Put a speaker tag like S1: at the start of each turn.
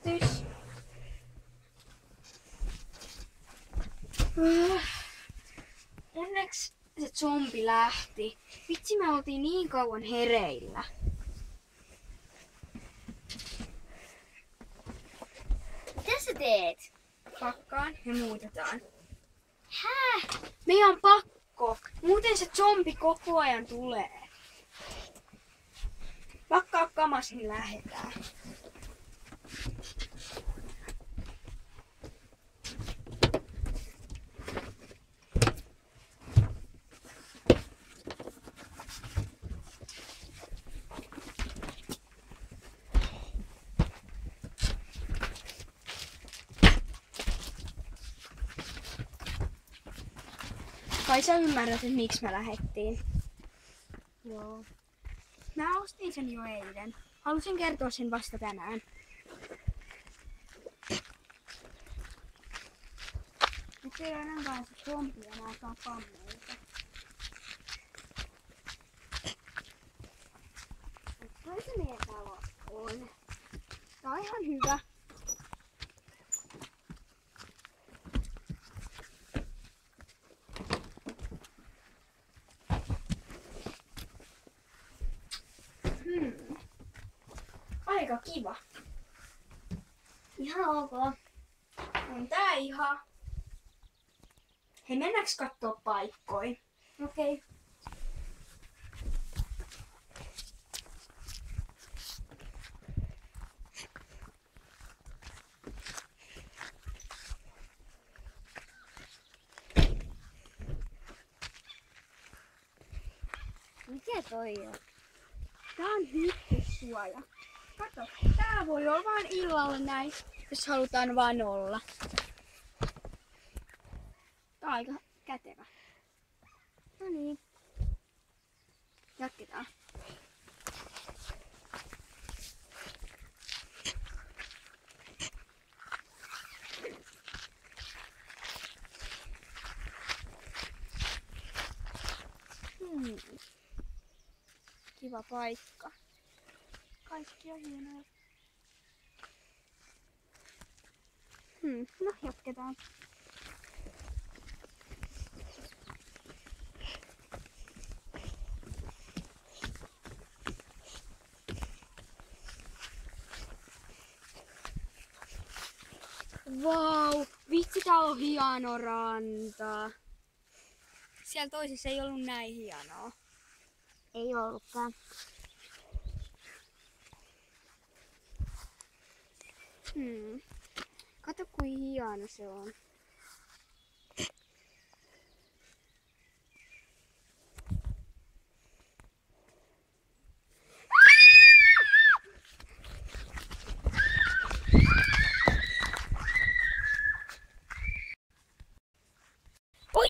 S1: Järjestys. Onneksi se zombi lähti. Vitsi, me oltiin niin kauan hereillä.
S2: Mitä sä teet?
S1: Pakkaan ja muutetaan.
S2: Hää?
S1: Meidän on pakko. Muuten se zombi koko ajan tulee. Pakkaa kamas, niin lähetään. Kai sä ymmärrät, että miksi me lähettiin.
S2: Joo.
S1: Mä ostin sen jo eilen. Halusin kertoa sen vasta tänään. Nyt ei ainakaan se zombi enää tapa meitä. Kai se meidän talo on. Tää on ihan hyvä. Aika kiva.
S2: Ihan ok.
S1: On tää ihan. Hei, mennäänkö kattoo paikkoja?
S2: Okei. Okay. Mikä toi on?
S1: Tää on hyppyssuoja. Kato, tää voi olla vaan illalla näin, jos halutaan vaan olla. Tää on aika kätevä. No niin. Jatketaan. Kiva paikka. Kaikki on hienoa. No, jatketaan. Vau, vitsi, tää on hieno ranta. Siellä toisessa ei ollut näin hienoa.
S2: Ei ollutkaan.
S1: Kato kuin hieno se on.